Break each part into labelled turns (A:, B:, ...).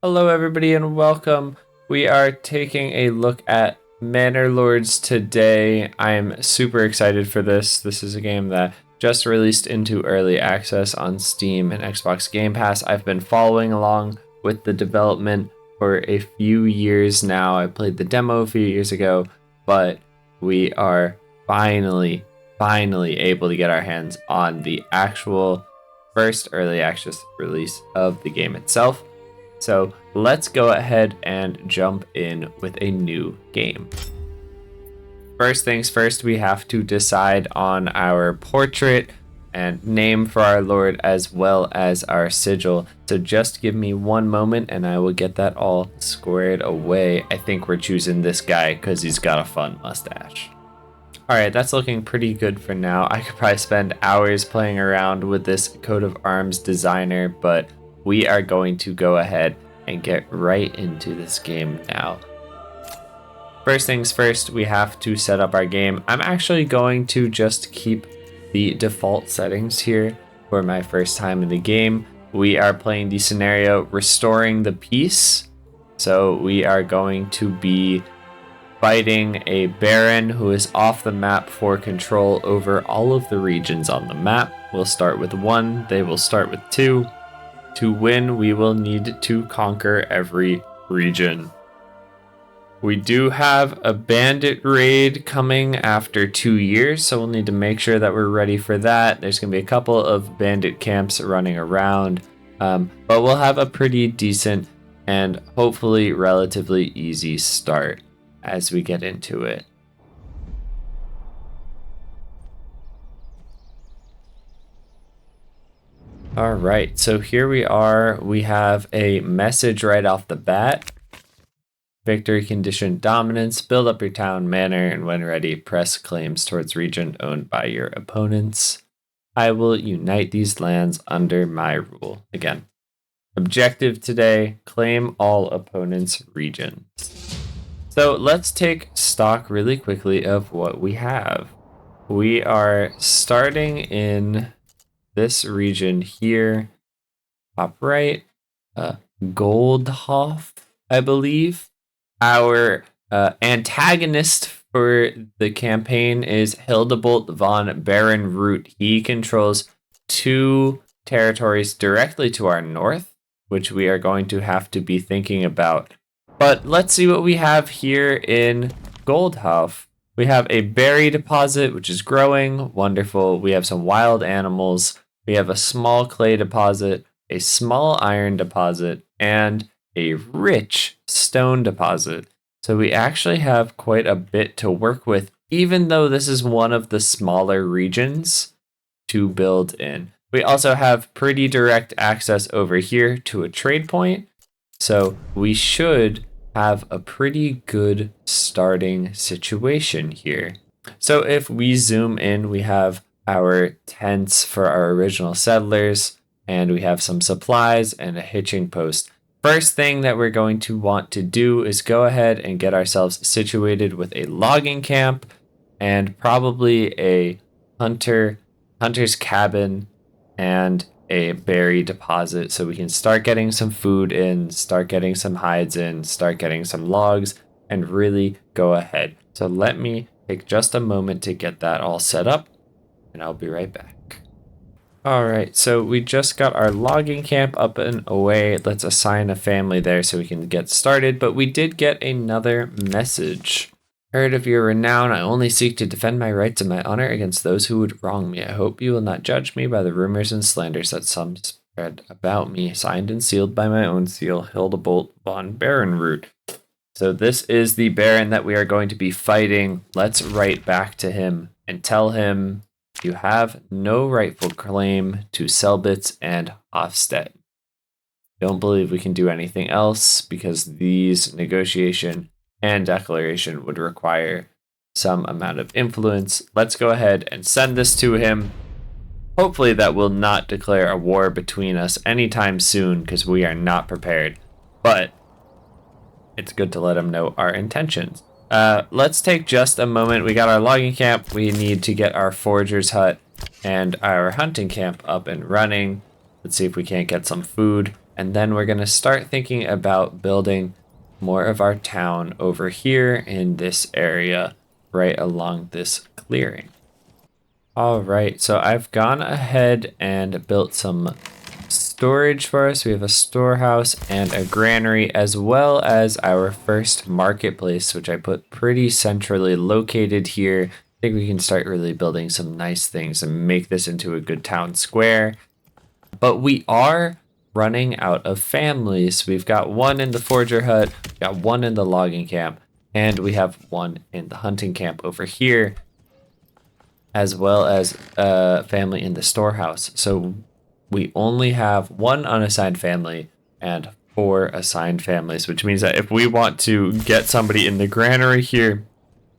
A: Hello, everybody, and welcome. We are taking a look at Manor Lords today. I am super excited for this. This is a game that just released into early access on Steam and Xbox Gamepass. I've been following along with the development for a few years now. I played the demo a few years ago, but we are finally able to get our hands on the actual first early access release of the game itself. So let's go ahead and jump in with a new game. First things first, we have to decide on our portrait and name for our lord as well as our sigil. So just give me one moment and I will get that all squared away. I think we're choosing this guy because he's got a fun mustache. Alright, that's looking pretty good for now. I could probably spend hours playing around with this coat of arms designer, but we are going to go ahead and get right into this game now. First things first, we have to set up our game. I'm actually going to just keep the default settings here for my first time in the game. We are playing the scenario Restoring the Peace. So we are going to be fighting a baron who is off the map for control over all of the regions on the map. We'll start with 1, they will start with 2. To win, we will need to conquer every region. We do have a bandit raid coming after 2 years, so we'll need to make sure that we're ready for that. There's going to be a couple of bandit camps running around, but we'll have a pretty decent and hopefully relatively easy start as we get into it. All right, so here we are. We have a message right off the bat. Victory condition dominance. Build up your town manor, and when ready, press claims towards region owned by your opponents. I will unite these lands under my rule. Again, objective today, claim all opponents' regions. So let's take stock really quickly of what we have. We are starting in this region here, top right, Goldhof, I believe. Our antagonist for the campaign is Hildebolt von Barenroot. He controls 2 territories directly to our north, which we are going to have to be thinking about. But let's see what we have here in Goldhof. We have a berry deposit, which is growing. Wonderful. We have some wild animals. We have a small clay deposit, a small iron deposit, and a rich stone deposit. So we actually have quite a bit to work with, even though this is one of the smaller regions to build in. We also have pretty direct access over here to a trade point. So we should have a pretty good starting situation here. So if we zoom in, we have our tents for our original settlers, and we have some supplies and a hitching post. First thing that we're going to want to do is go ahead and get ourselves situated with a logging camp and probably a hunter's cabin and a berry deposit, so we can start getting some food in, start getting some hides in, start getting some logs, and really go ahead. So let me take just a moment to get that all set up, and I'll be right back. All right, so we just got our logging camp up and away. Let's assign a family there so we can get started, but we did get another message. Heard of your renown, I only seek to defend my rights and my honor against those who would wrong me. I hope you will not judge me by the rumors and slanders that some spread about me. Signed and sealed by my own seal, Hildebolt von Barenroot. So this is the Baron that we are going to be fighting. Let's write back to him and tell him you have no rightful claim to Selbitz and Hofstedt. Don't believe we can do anything else because these negotiation and declaration would require some amount of influence. Let's go ahead and send this to him. Hopefully that will not declare a war between us anytime soon because we are not prepared. But it's good to let him know our intentions. Let's take just a moment. We got our logging camp. We need to get our forager's hut and our hunting camp up and running. Let's see if we can't get some food. And then we're going to start thinking about building more of our town over here in this area, right along this clearing. All right, so I've gone ahead and built some storage for us. We have a storehouse and a granary, as well as our first marketplace, which I put pretty centrally located here. I think we can start really building some nice things and make this into a good town square. But we are running out of families. We've got one in the forger hut, we've got one in the logging camp, and we have one in the hunting camp over here, as well as a family in the storehouse. So we only have one unassigned family and 4 assigned families, which means that if we want to get somebody in the granary here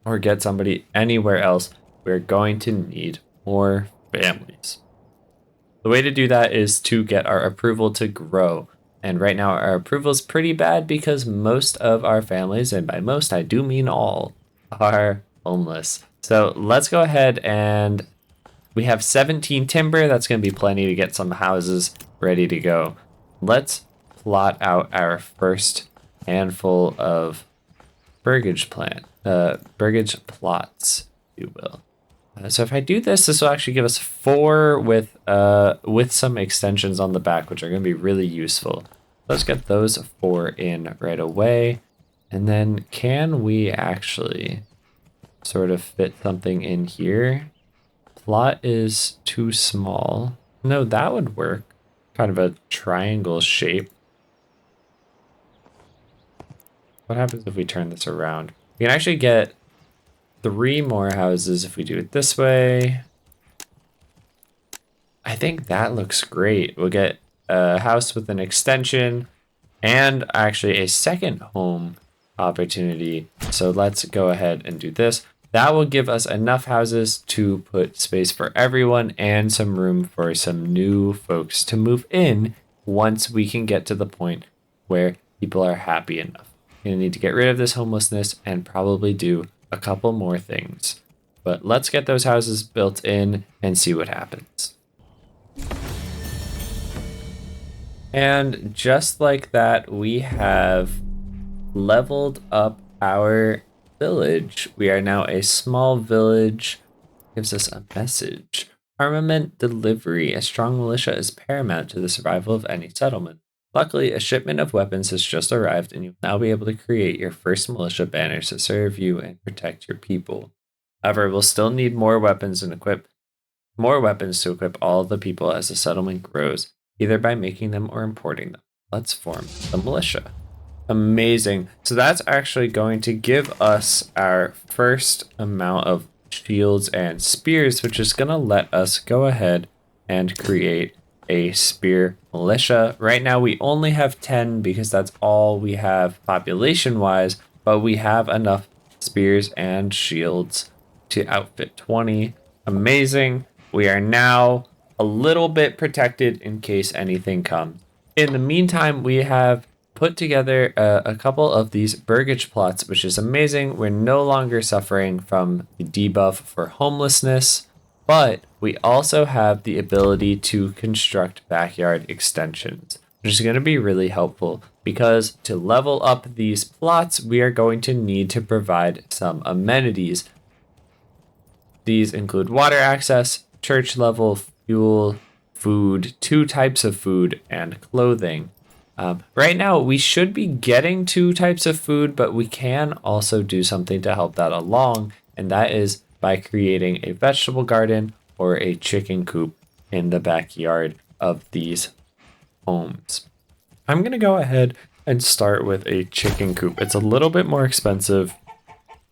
A: or get somebody anywhere else, we're going to need more families. The way to do that is to get our approval to grow. And right now our approval is pretty bad because most of our families, and by most I do mean all, are homeless. So let's go ahead, and we have 17 timber. That's going to be plenty to get some houses ready to go. Let's plot out our first handful of burgage plots, if you will. So if I do this, this will actually give us 4 with some extensions on the back, which are going to be really useful. Let's get those 4 in right away. And then can we actually sort of fit something in here? Plot is too small. No, that would work. Kind of a triangle shape. What happens if we turn this around? We can actually get 3 more houses if we do it this way. I think that looks great. We'll get a house with an extension and actually a second home opportunity. So let's go ahead and do this. That will give us enough houses to put space for everyone and some room for some new folks to move in once we can get to the point where people are happy enough. We're going to need to get rid of this homelessness and probably do a couple more things. But let's get those houses built in and see what happens. And just like that, we have leveled up our village. We are now a small village. Gives us a message. Armament delivery. A strong militia is paramount to the survival of any settlement. Luckily, a shipment of weapons has just arrived, and you'll now be able to create your first militia banners to serve you and protect your people. However, we'll still need more weapons to equip all the people as the settlement grows, either by making them or importing them. Let's form the militia. Amazing. So that's actually going to give us our first amount of shields and spears, which is going to let us go ahead and create a spear militia. Right now we only have 10 because that's all we have population wise, but we have enough spears and shields to outfit 20. Amazing. We are now a little bit protected in case anything comes. In the meantime, we have put together a couple of these Burgage plots, which is amazing. We're no longer suffering from the debuff for homelessness, but we also have the ability to construct backyard extensions, which is going to be really helpful because to level up these plots, we are going to need to provide some amenities. These include water access, church level, fuel, food, 2 types of food, and clothing. Right now, we should be getting 2 types of food, but we can also do something to help that along, and that is by creating a vegetable garden or a chicken coop in the backyard of these homes. I'm going to go ahead and start with a chicken coop. It's a little bit more expensive,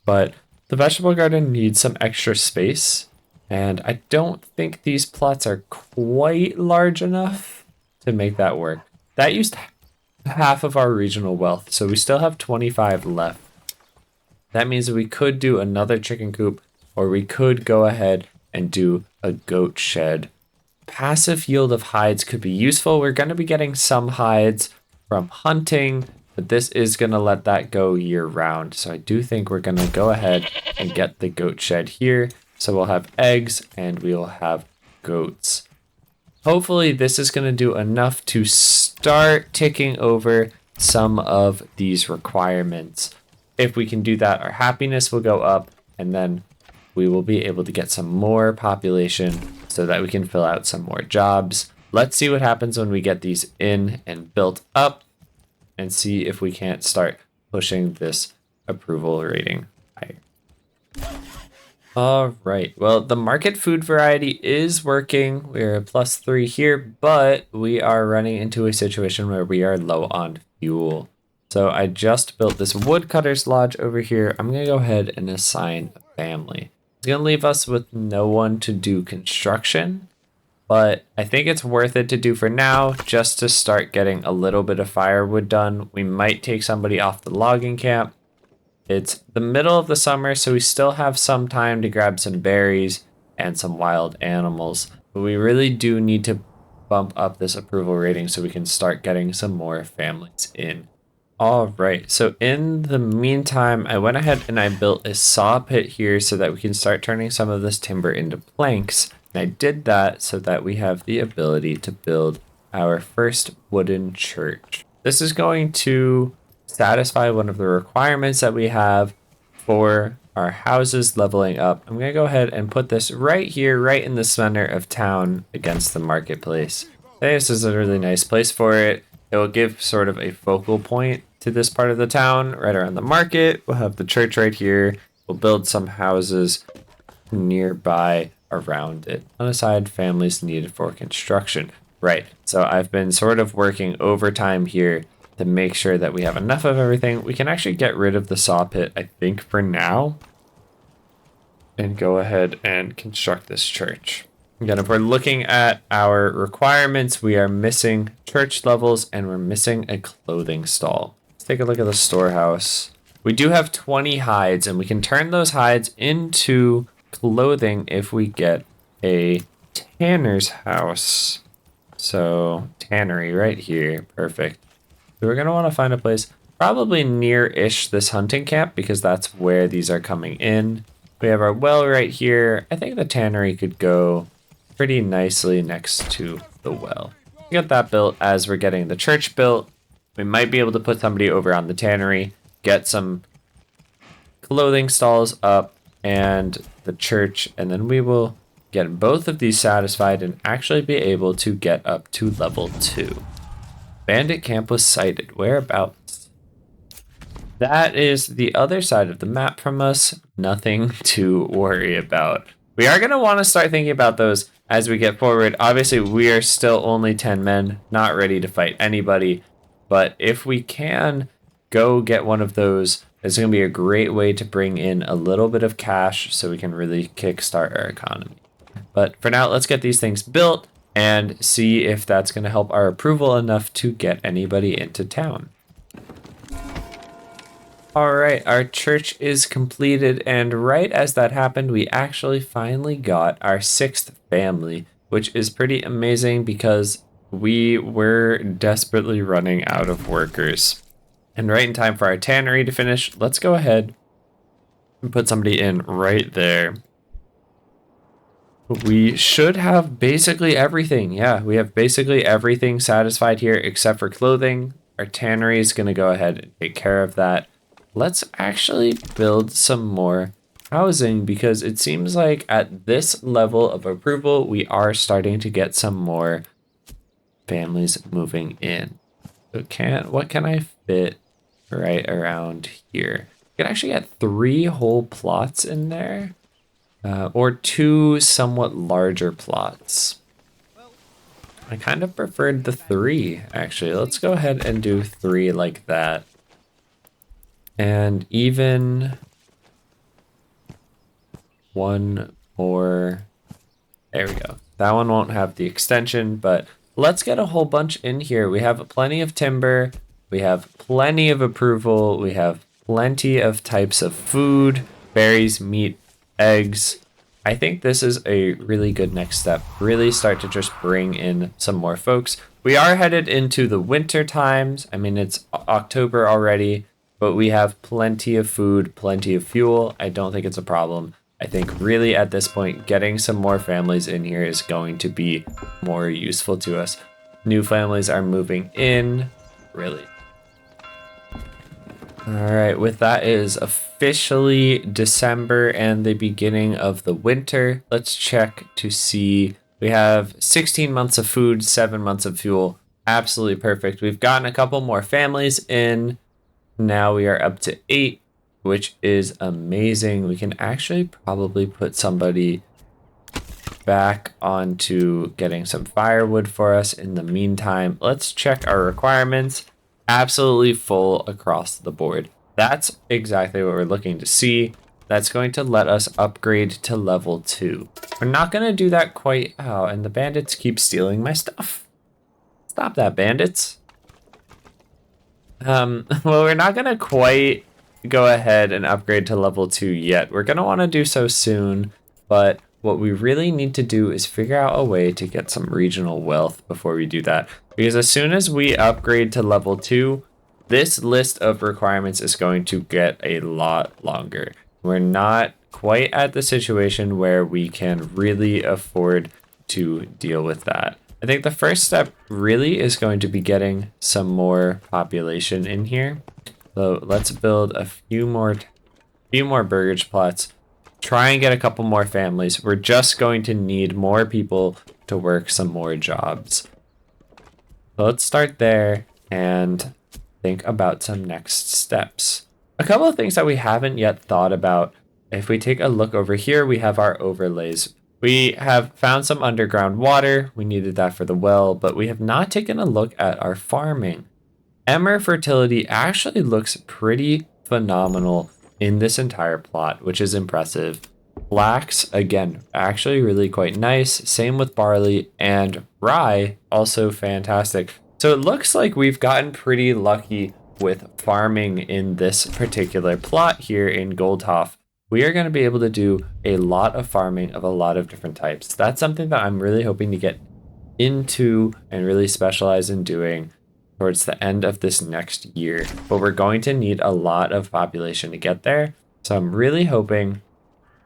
A: but the vegetable garden needs some extra space, and I don't think these plots are quite large enough to make that work. That used half of our regional wealth, so we still have 25 left. That means that we could do another chicken coop, or we could go ahead and do a goat shed. Passive yield of hides could be useful. We're going to be getting some hides from hunting, but this is going to let that go year round. So I do think we're going to go ahead and get the goat shed here. So we'll have eggs and we'll have goats. hopefully this is going to do enough to start ticking over some of these requirements. If we can do that, our happiness will go up, and then we will be able to get some more population so that we can fill out some more jobs. Let's see what happens when we get these in and built up, and see if we can't start pushing this approval rating higher. All right, well, the market food variety is working. We're at +3 here, but we are running into a situation where we are low on fuel. So I just built this woodcutter's lodge over here. I'm gonna go ahead and assign a family. It's gonna leave us with no one to do construction, but I think it's worth it to do for now, just to start getting a little bit of firewood done. We might take somebody off the logging camp. It's the middle of the summer, so we still have some time to grab some berries and some wild animals. But we really do need to bump up this approval rating so we can start getting some more families in. All right, so in the meantime, I went ahead and I built a saw pit here so that we can start turning some of this timber into planks. And I did that so that we have the ability to build our first wooden church. This is going to satisfy one of the requirements that we have for our houses leveling up. I'm going to go ahead and put this right here, right in the center of town against the marketplace. This is a really nice place for it. It will give sort of a focal point to this part of the town, right around the market. We'll have the church right here. We'll build some houses nearby around it. Unassigned families needed for construction. Right, so I've been sort of working overtime here to make sure that we have enough of everything. We can actually get rid of the saw pit, I think, for now, and go ahead and construct this church. Again, if we're looking at our requirements, we are missing church levels and we're missing a clothing stall. Let's take a look at the storehouse. We do have 20 hides, and we can turn those hides into clothing if we get a tanner's house. So, tannery right here. Perfect. So we're going to want to find a place probably near-ish this hunting camp, because that's where these are coming in. We have our well right here. I think the tannery could go pretty nicely next to the well. We get that built as we're getting the church built. We might be able to put somebody over on the tannery, get some clothing stalls up and the church, and then we will get both of these satisfied and actually be able to get up to level 2. Bandit camp was sighted. Whereabouts? That is the other side of the map from us. Nothing to worry about. We are going to want to start thinking about those as we get forward. Obviously, we are still only 10 men, not ready to fight anybody. But if we can go get one of those, it's going to be a great way to bring in a little bit of cash so we can really kickstart our economy. But for now, let's get these things built and see if that's going to help our approval enough to get anybody into town. All right, our church is completed, and right as that happened, we actually finally got our 6th family, which is pretty amazing because we were desperately running out of workers. And right in time for our tannery to finish, let's go ahead and put somebody in right there. We should have basically everything. Yeah, we have basically everything satisfied here except for clothing. Our tannery is going to go ahead and take care of that. Let's actually build some more housing, because it seems like at this level of approval, we are starting to get some more families moving in. So what can I fit right around here? I can actually get 3 whole plots in there. Or 2 somewhat larger plots. I kind of preferred the 3, actually. Let's go ahead and do 3 like that. And even 1 more. There we go. That one won't have the extension, but let's get a whole bunch in here. We have plenty of timber. We have plenty of approval. We have plenty of types of food, berries, meat, eggs. I think this is a really good next step. Really start to just bring in some more folks. We are headed into the winter times. I mean, it's October already, but we have plenty of food, plenty of fuel. I don't think it's a problem. I think really at this point, getting some more families in here is going to be more useful to us. New families are moving in, really. All right, with that is officially December and the beginning of the winter. Let's check to see. We have 16 months of food, 7 months of fuel. Absolutely perfect. We've gotten a couple more families in. Now we are up to 8, which is amazing. We can actually probably put somebody back onto getting some firewood for us in the meantime. Let's check our requirements. Absolutely full across the board. That's exactly what we're looking to see. That's going to let us upgrade to level 2. We're not going to do that quite. Oh, and the bandits keep stealing my stuff. Stop that, bandits. Well, we're not going to quite go ahead and upgrade to level 2 yet. We're going to want to do so soon, but what we really need to do is figure out a way to get some regional wealth before we do that. Because as soon as we upgrade to level 2, this list of requirements is going to get a lot longer. We're not quite at the situation where we can really afford to deal with that. I think the first step really is going to be getting some more population in here. So let's build a few more burgage plots. Try and get a couple more families. We're just going to need more people to work some more jobs. So let's start there and think about some next steps. A couple of things that we haven't yet thought about. If we take a look over here, we have our overlays. We have found some underground water. We needed that for the well, but we have not taken a look at our farming. Emmer fertility actually looks pretty phenomenal in this entire plot, which is impressive. Flax, again, actually really quite nice. Same with barley, and rye, also fantastic. So it looks like we've gotten pretty lucky with farming in this particular plot here in Goldhof. We are going to be able to do a lot of farming of a lot of different types. That's something that I'm really hoping to get into and really specialize in doing towards the end of this next year. But we're going to need a lot of population to get there. So I'm really hoping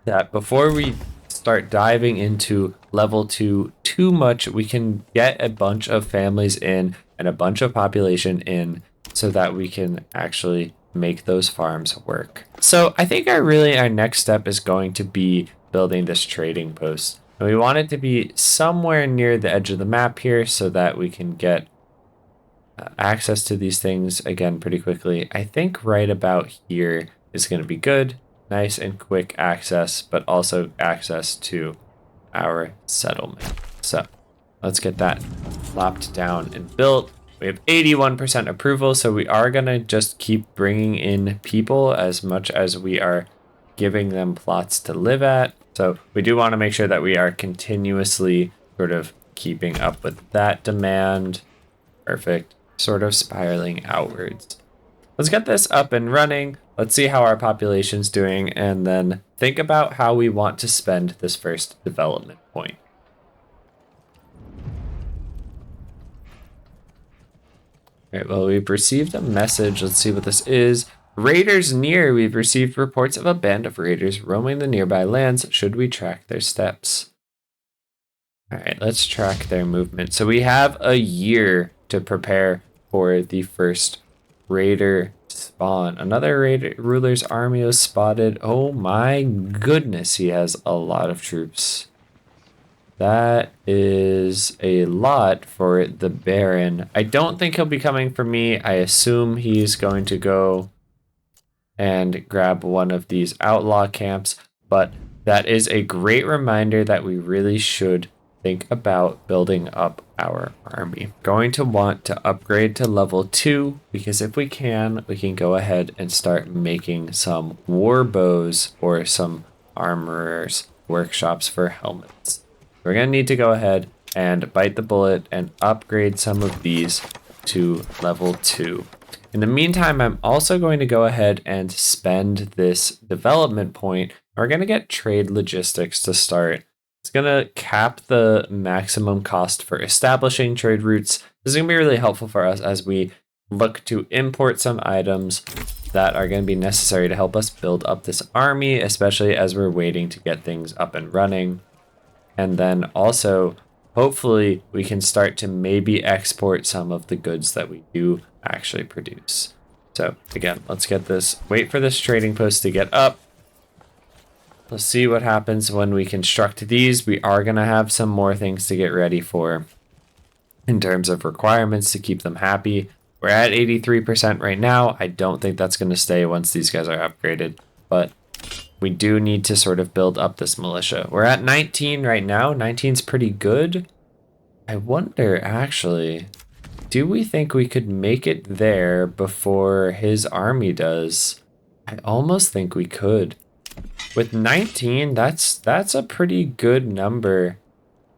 A: that before we start diving into level 2 too much, we can get a bunch of families in and a bunch of population in so that we can actually make those farms work. So I think our next step is going to be building this trading post. And we want it to be somewhere near the edge of the map here so that we can get access to these things again pretty quickly. I think right about here is going to be good. Nice and quick access, but also access to our settlement. So let's get that plopped down and built. We have 81% approval, so we are going to just keep bringing in people as much as we are giving them plots to live at. So we do want to make sure that we are continuously sort of keeping up with that demand. Perfect. Sort of spiraling outwards. Let's get this up and running. Let's see how our population's doing, and then think about how we want to spend this first development point. All right, well, we've received a message. Let's see what this is. Raiders near. We've received reports of a band of raiders roaming the nearby lands. Should we track their steps? All right, let's track their movement. So we have a year to prepare for the first raider spawn. Another raider ruler's army was spotted. Oh my goodness, he has a lot of troops. That is a lot for the Baron. I don't think he'll be coming for me. I assume he's going to go and grab one of these outlaw camps, but that is a great reminder that we really should think about building up our army. Going to want to upgrade to level 2 because if we can go ahead and start making some war bows or some armorers workshops for helmets. We're going to need to go ahead and bite the bullet and upgrade some of these to level 2. In the meantime, I'm also going to go ahead and spend this development point. We're going to get trade logistics to start. It's going to cap the maximum cost for establishing trade routes. This is going to be really helpful for us as we look to import some items that are going to be necessary to help us build up this army, especially as we're waiting to get things up and running. And then also, hopefully, we can start to maybe export some of the goods that we do actually produce. So again, let's get this, wait for this trading post to get up. Let's see what happens when we construct these. We are going to have some more things to get ready for in terms of requirements to keep them happy. We're at 83% right now. I don't think that's going to stay once these guys are upgraded, but we do need to sort of build up this militia. We're at 19 right now. 19's pretty good. I wonder, actually, do we think we could make it there before his army does? I almost think we could. With 19, that's a pretty good number.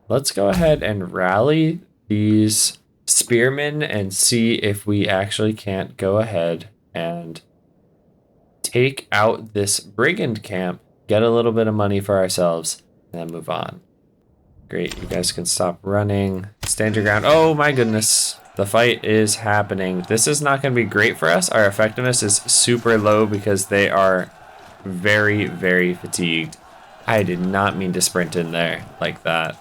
A: Let's go ahead and rally these spearmen and see if we actually can't go ahead and take out this brigand camp, get a little bit of money for ourselves, and then move on. Great, you guys can stop running. Stand your ground. Oh my goodness. The fight is happening. This is not going to be great for us. Our effectiveness is super low because they are very, very fatigued. I did not mean to sprint in there like that.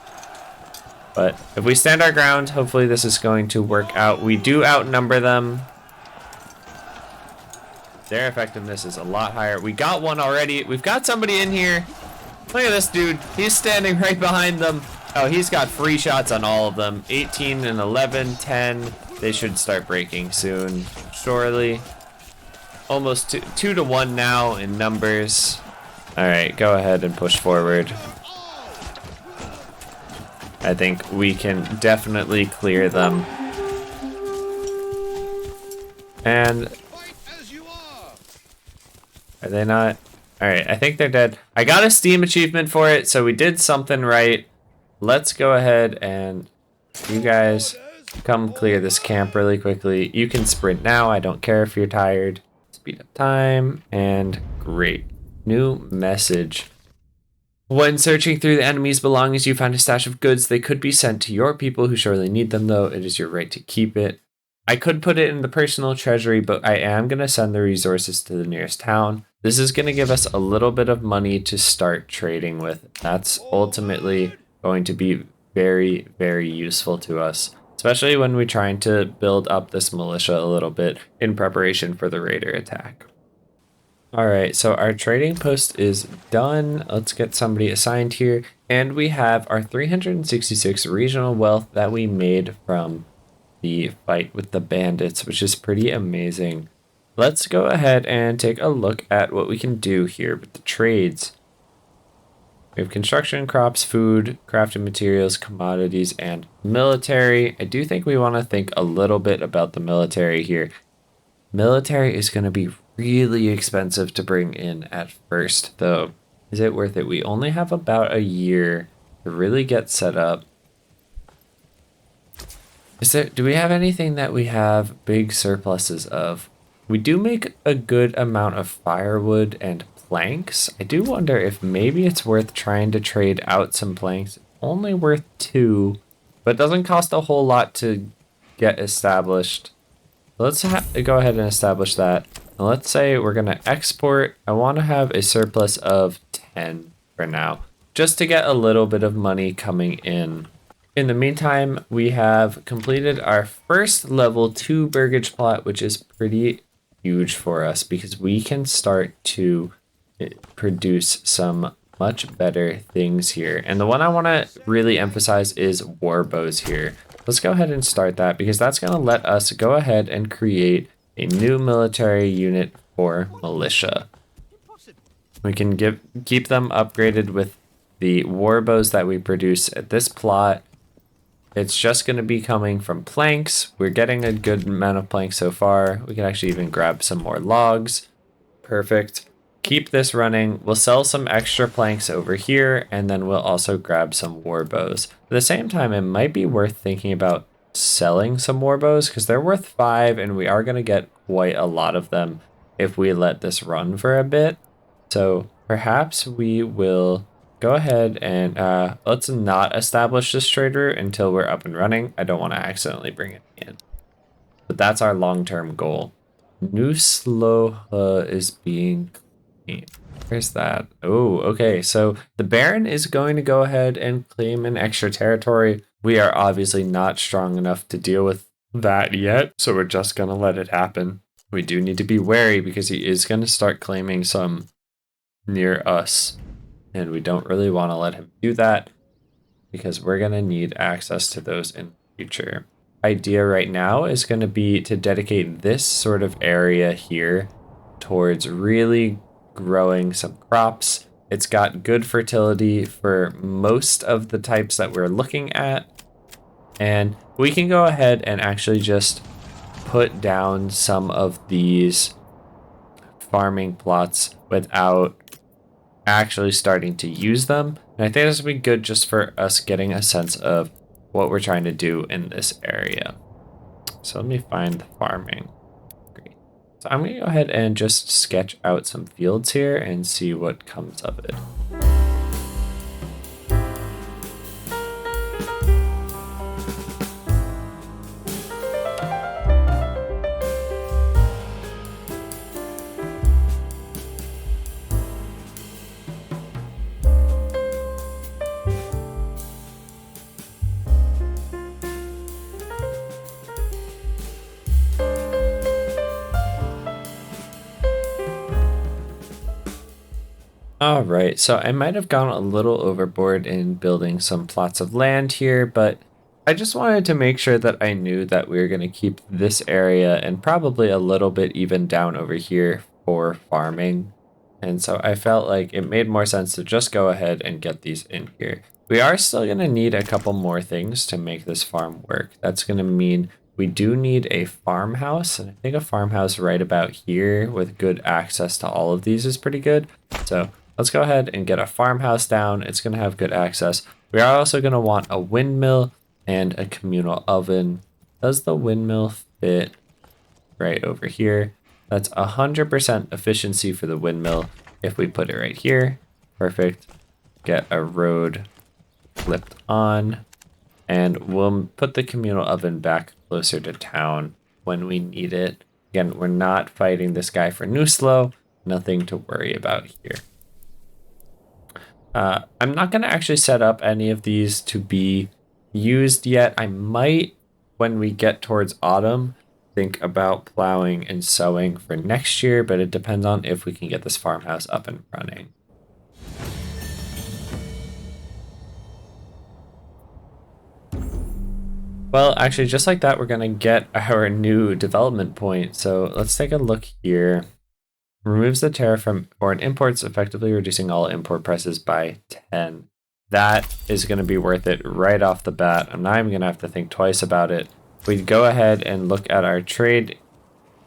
A: But if we stand our ground, hopefully this is going to work out. We do outnumber them. Their effectiveness is a lot higher. We got one already. We've got somebody in here. Look at this dude. He's standing right behind them. Oh, he's got free shots on all of them. 18 and 11, 10. They should start breaking soon, surely. Almost 2 to 1 now in numbers. All right, go ahead and push forward. I think we can definitely clear them. And are they not? All right, I think they're dead. I got a Steam achievement for it, so we did something right. Let's go ahead and you guys come clear this camp really quickly. You can sprint now. I don't care if you're tired. Speed up time, and great. New message. When searching through the enemy's belongings, you find a stash of goods. They could be sent to your people who surely need them, though. It is your right to keep it. I could put it in the personal treasury, but I am going to send the resources to the nearest town. This is going to give us a little bit of money to start trading with. That's ultimately going to be very, very useful to us, especially when we're trying to build up this militia a little bit in preparation for the raider attack. All right, so our trading post is done. Let's get somebody assigned here. And we have our 366 regional wealth that we made from the fight with the bandits, which is pretty amazing. Let's go ahead and take a look at what we can do here with the trades. We have construction, crops, food, crafting materials, commodities, and military. I do think we want to think a little bit about the military here. Military is going to be really expensive to bring in at first, though. Is it worth it? We only have about a year to really get set up. Do we have anything that we have big surpluses of? We do make a good amount of firewood and planks. I do wonder if maybe it's worth trying to trade out some planks. Only worth 2, but it doesn't cost a whole lot to get established. Let's go ahead and establish that. And let's say we're going to export. I want to have a surplus of 10 for now, just to get a little bit of money coming in. In the meantime, we have completed our first level 2 Burgage plot, which is pretty huge for us because we can start to produce some much better things here. And the one I want to really emphasize is war bows here. Let's go ahead and start that because that's going to let us go ahead and create a new military unit for militia. We can keep them upgraded with the war bows that we produce at this plot. It's just going to be coming from planks. We're getting a good amount of planks so far. We can actually even grab some more logs. Perfect. Keep this running. We'll sell some extra planks over here, and then we'll also grab some war bows. At the same time, it might be worth thinking about selling some war bows because they're worth 5, and we are going to get quite a lot of them if we let this run for a bit. So perhaps we will go ahead and let's not establish this trade route until we're up and running. I don't want to accidentally bring it in, but that's our long-term goal. New Sloha is being cleaned. Where's that? Oh, okay. So the Baron is going to go ahead and claim an extra territory. We are obviously not strong enough to deal with that yet, so we're just going to let it happen. We do need to be wary because he is going to start claiming some near us, and we don't really want to let him do that because we're going to need access to those in the future. Idea right now is going to be to dedicate this sort of area here towards really growing some crops. It's got good fertility for most of the types that we're looking at, and we can go ahead and actually just put down some of these farming plots without actually starting to use them. And I think this would be good just for us getting a sense of what we're trying to do in this area. So let me find farming. Great. So I'm going to go ahead and just sketch out some fields here and see what comes of it. All right, so I might have gone a little overboard in building some plots of land here, but I just wanted to make sure that I knew that we were going to keep this area and probably a little bit even down over here for farming. And so I felt like it made more sense to just go ahead and get these in here. We are still going to need a couple more things to make this farm work. That's going to mean we do need a farmhouse, and I think a farmhouse right about here with good access to all of these is pretty good. So let's go ahead and get a farmhouse down. It's going to have good access. We are also going to want a windmill and a communal oven. Does the windmill fit right over here? That's 100% efficiency for the windmill if we put it right here. Perfect. Get a road flipped on. And we'll put the communal oven back closer to town when we need it. Again, we're not fighting this guy for Nuslo. Nothing to worry about here. I'm not going to actually set up any of these to be used yet. I might, when we get towards autumn, think about plowing and sowing for next year, but it depends on if we can get this farmhouse up and running. Well, actually, just like that, we're going to get our new development point. So let's take a look here. Removes the tariff from foreign imports, effectively reducing all import prices by 10. That is going to be worth it right off the bat. I'm not even going to have to think twice about it. We go ahead and look at our trade.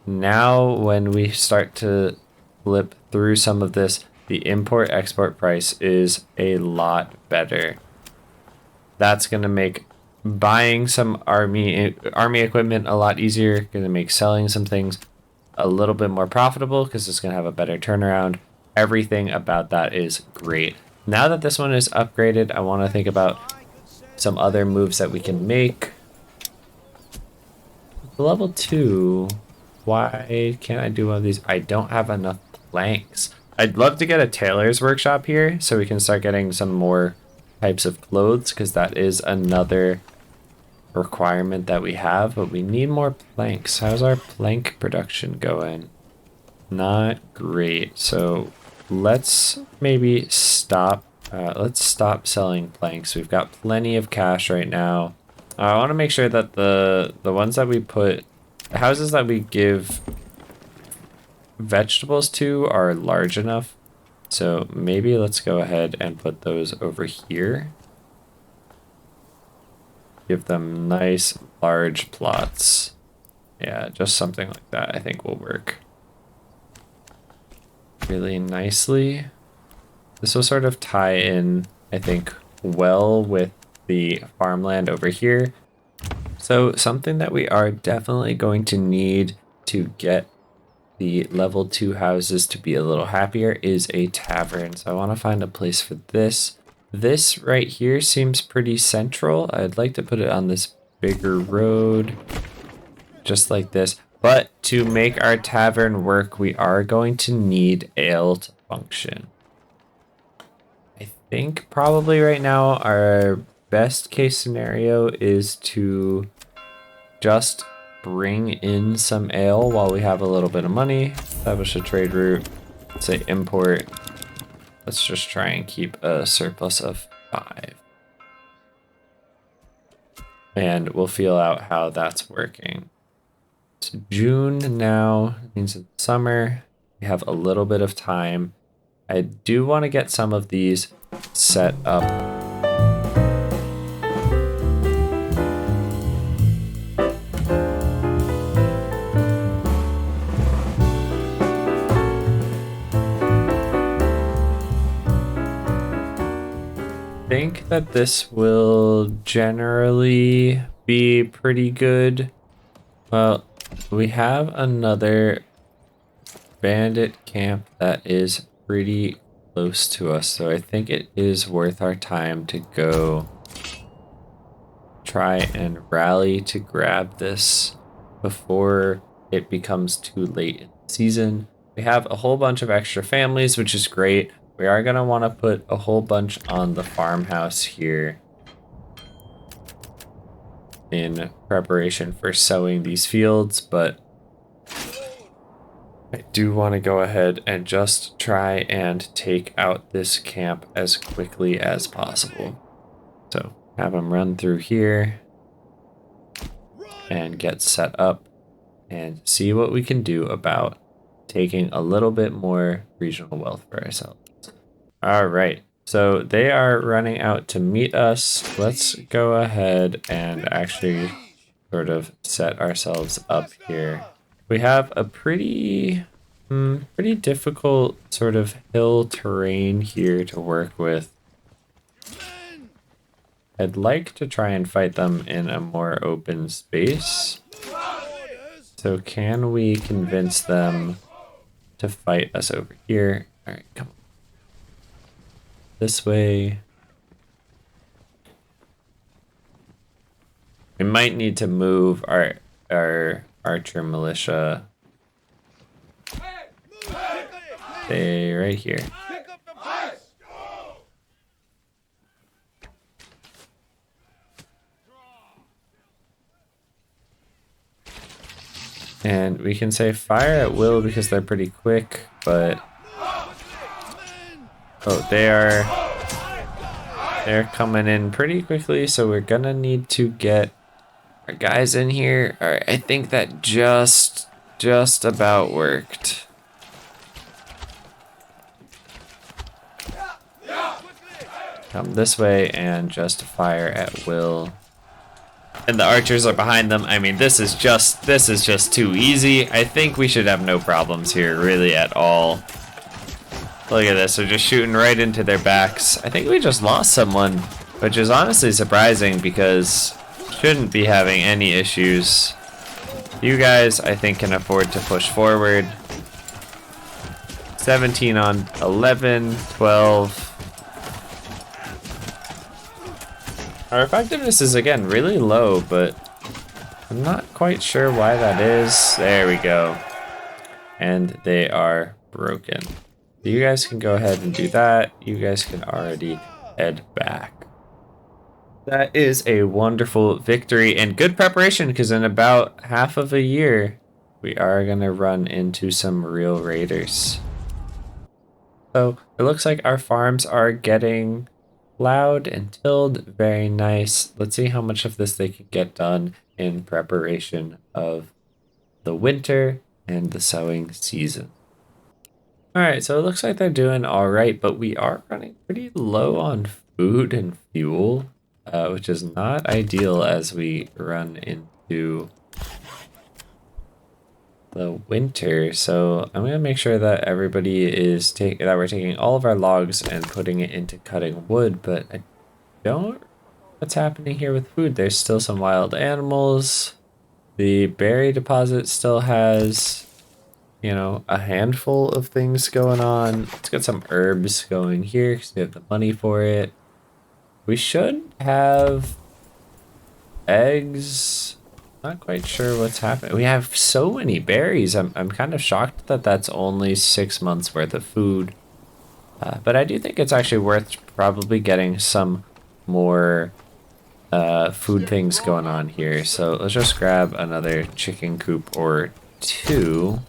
A: Now, when we start to flip through some of this, the import-export price is a lot better. That's going to make buying some army equipment a lot easier. Going to make selling some things a little bit more profitable because it's going to have a better turnaround. Everything about that is great. Now that this one is upgraded, I want to think about some other moves that we can make. Level 2, why can't I do one of these? I don't have enough planks. I'd love to get a tailor's workshop here so we can start getting some more types of clothes, because that is another requirement that we have, but we need more planks. How's our plank production going? Not great. So let's maybe stop. Let's stop selling planks. We've got plenty of cash right now. I want to make sure that the ones that we put, the houses that we give vegetables to are large enough. So maybe let's go ahead and put those over here. Give them nice large plots. Yeah, just something like that I think will work really nicely. This will sort of tie in, I think, well with the farmland over here. So something that we are definitely going to need to get the level 2 houses to be a little happier is a tavern. So I want to find a place for this. This right here seems pretty central. I'd like to put it on this bigger road, just like this. But to make our tavern work, we are going to need ale to function. I think probably right now our best case scenario is to just bring in some ale while we have a little bit of money. Establish a trade route. Say import. Let's just try and keep a surplus of 5. And we'll feel out how that's working. It's June now, it means it's summer. We have a little bit of time. I do want to get some of these set up. I think that this will generally be pretty good. Well, we have another bandit camp that is pretty close to us, so I think it is worth our time to go try and rally to grab this before it becomes too late in the season. We have a whole bunch of extra families, which is great. We are going to want to put a whole bunch on the farmhouse here in preparation for sowing these fields, but I do want to go ahead and just try and take out this camp as quickly as possible. So have them run through here and get set up and see what we can do about taking a little bit more regional wealth for ourselves. All right, so they are running out to meet us. Let's go ahead and actually sort of set ourselves up here. We have a pretty difficult sort of hill terrain here to work with. I'd like to try and fight them in a more open space. So can we convince them to fight us over here? All right, come on. This way. We might need to move our archer militia. Stay right here. And we can say fire at will because they're pretty quick, but oh, they're coming in pretty quickly, so we're gonna need to get our guys in here. All right, I think that just about worked. Come this way and just fire at will. And the archers are behind them. I mean, this is just too easy. I think we should have no problems here, really, at all. Look at this, they're just shooting right into their backs. I think we just lost someone, which is honestly surprising because shouldn't be having any issues. You guys, I think, can afford to push forward. 17 on 11, 12. Our effectiveness is, again, really low, but I'm not quite sure why that is. There we go. And they are broken. You guys can go ahead and do that. You guys can already head back. That is a wonderful victory and good preparation because in about half of a year, we are going to run into some real raiders. So it looks like our farms are getting plowed and tilled. Very nice. Let's see how much of this they can get done in preparation of the winter and the sowing season. All right, so it looks like they're doing all right, but we are running pretty low on food and fuel, which is not ideal as we run into the winter. So I'm gonna make sure that everybody is that we're taking all of our logs and putting it into cutting wood, but I don't know what's happening here with food. There's still some wild animals. The berry deposit still has, you know, a handful of things going on. Let's get some herbs going here because we have the money for it. We should have eggs Not quite sure what's happening. We have so many berries. I'm kind of shocked that that's only 6 months worth of food. But I do think it's actually worth probably getting some more food things going on here. So let's just grab another chicken coop or 2,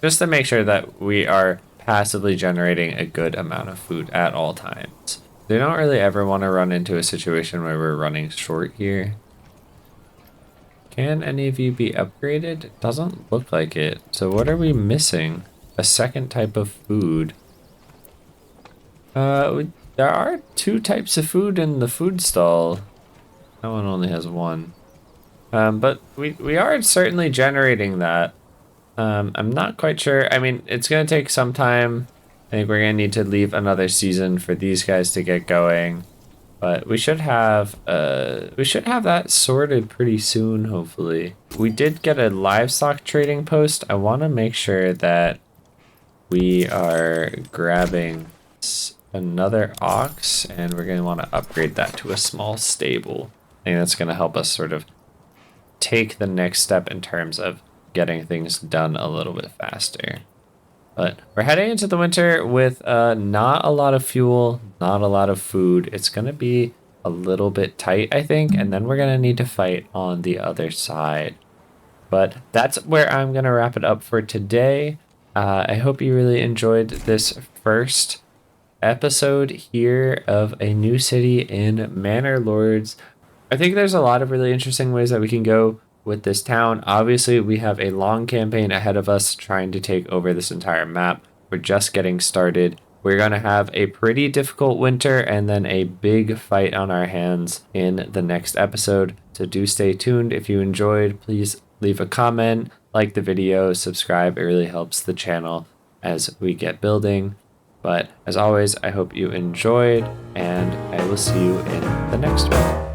A: just to make sure that we are passively generating a good amount of food at all times. They don't really ever want to run into a situation where we're running short here. Can any of you be upgraded? It doesn't look like it. So what are we missing? A second type of food. There are 2 types of food in the food stall. That one only has 1. But we are certainly generating that. I'm not quite sure. I mean, it's going to take some time. I think we're going to need to leave another season for these guys to get going. But we should have that sorted pretty soon, hopefully. We did get a livestock trading post. I want to make sure that we are grabbing another ox, and we're going to want to upgrade that to a small stable. I think that's going to help us sort of take the next step in terms of getting things done a little bit faster. But we're heading into the winter with not a lot of fuel, not a lot of food. It's going to be a little bit tight, I think, and then we're going to need to fight on the other side. But that's where I'm going to wrap it up for today. I hope you really enjoyed this first episode here of a new city in Manor Lords. I think there's a lot of really interesting ways that we can go with this town. Obviously, we have a long campaign ahead of us trying to take over this entire map. We're just getting started. We're going to have a pretty difficult winter and then a big fight on our hands in the next episode. So do stay tuned. If you enjoyed, please leave a comment, like the video, subscribe. It really helps the channel as we get building. But as always, I hope you enjoyed, and I will see you in the next one.